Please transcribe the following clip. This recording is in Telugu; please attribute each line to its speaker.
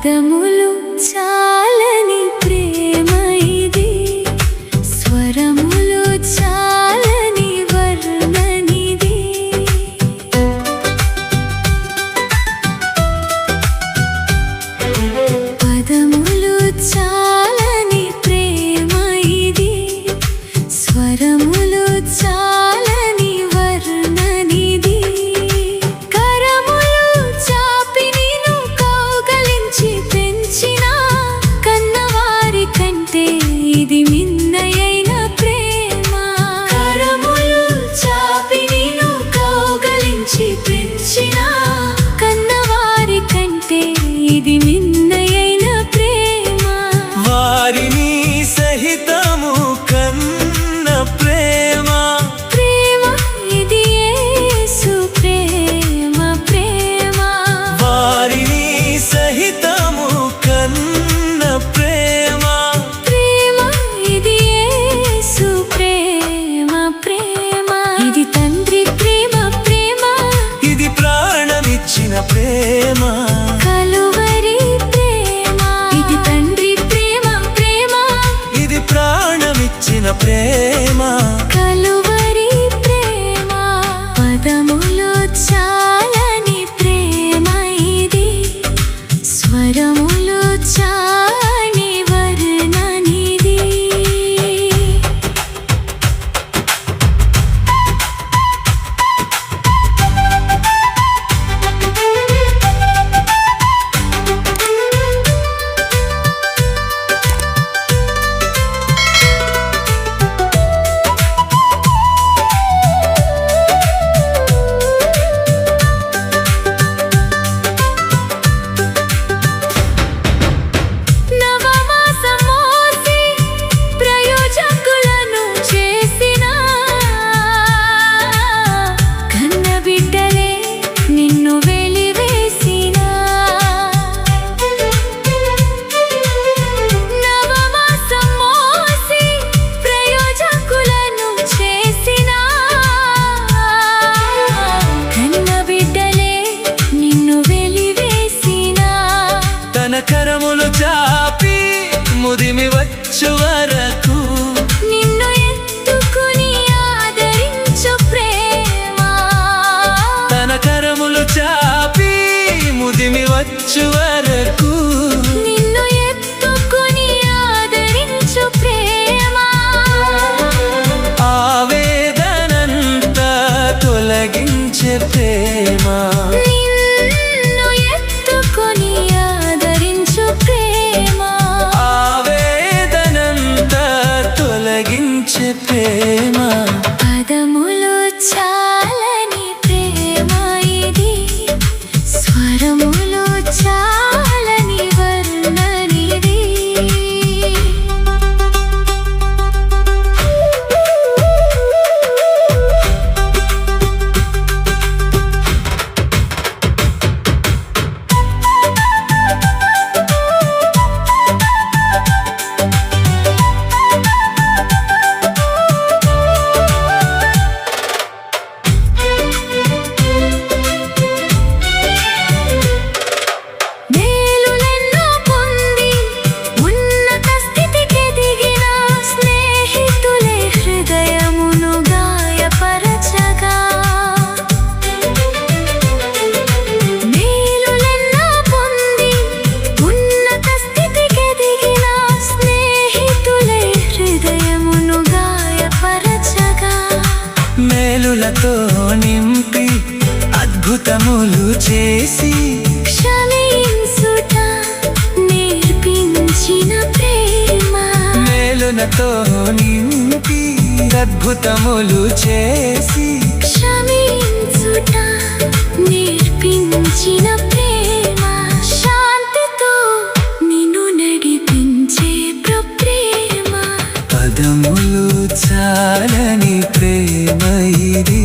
Speaker 1: పదములు చాలని ప్రేమ ఇది, స్వరములు చాలని వర్ణనిది. పదములు చాలని ప్రేమ ఇది, స్వరములు చాలని వర్ణనిది. కరములు చాపి నిన్ను కౌగలించి పెంచిన కన్నవారి కంటే ఇది మిన్నయైన ప్రేమ. కరములు చాపి నిన్ను కౌగలించి పెంచిన కన్నవారి కంటే ఇది మిన్నయైన ప్రేమ.
Speaker 2: వారిని సహితము కన్న ప్రేమ,
Speaker 1: ప్రేమ ఇది యేసు ప్రేమ. ప్రేమ
Speaker 2: వారిని సహితము కన్న ప్రేమ,
Speaker 1: ప్రేమ ఇది యేసు ప్రేమ. ప్రేమ ఇది తండ్రి ప్రేమ. ప్రేమ
Speaker 2: ఇది ప్రాణమిచ్చిన ప్రేమ.
Speaker 1: కలువరి ప్రేమ ఇది తండ్రి ప్రేమ. ప్రేమ
Speaker 2: ఇది ప్రాణమిచ్చిన ప్రేమ.
Speaker 1: కలువరి ప్రేమ. పదములు చాలని ప్రేమ ఇది, స్వరములు చాలని వర్ణనిది. నవమాసమోసి ప్రయోజకులను చేసిన కన్నబిడ్డలే నిన్ను వెలివేసిన. నవమాసమోసి ప్రయోజకులను చేసిన కన్నబిడ్డలే నిన్ను వెలివేసిన.
Speaker 2: తన కరములు చాపి ముదిమి వచ్చు వరకు
Speaker 1: నిన్ను ఎత్తుకుని ఆదరించు ప్రేమ.
Speaker 2: తన కరములు చాపి ముదిమి వచ్చు వరకు
Speaker 1: నిన్ను ఎత్తుకుని ఆదరించు ప్రేమ.
Speaker 2: ఆవేదనంతా తొలగించే ప్రేమ.
Speaker 1: నిన్ను ఎత్తుకుని ఆదరించు ప్రేమ.
Speaker 2: ఆవేదనంతా తొలగించే ప్రేమ.
Speaker 1: పదములు చాలని ప్రేమ ఇది, స్వరములు చాలని వర్ణనిది. మేలులెన్నో పొంది ఉన్నత స్థితికెదిగిన స్నేహితులే హృదయమును గాయపరచగా. మేలులెన్నో పొంది ఉన్నత స్థితికెదిగిన స్నేహితులే హృదయమును గాయపరచగా.
Speaker 2: మేలులతో నింపి అద్భుతములు చేసి
Speaker 1: క్షమించుట నేర్పించిన ప్రేమ.
Speaker 2: మేలులతో నింపి అద్భుతములు చేసి
Speaker 1: క్షమించుట నేర్పించిన ప్రేమ. శాంతితో నిన్ను నడిపించే ప్రేమ.
Speaker 2: పదములు చాలని ప్రేమ ఇది,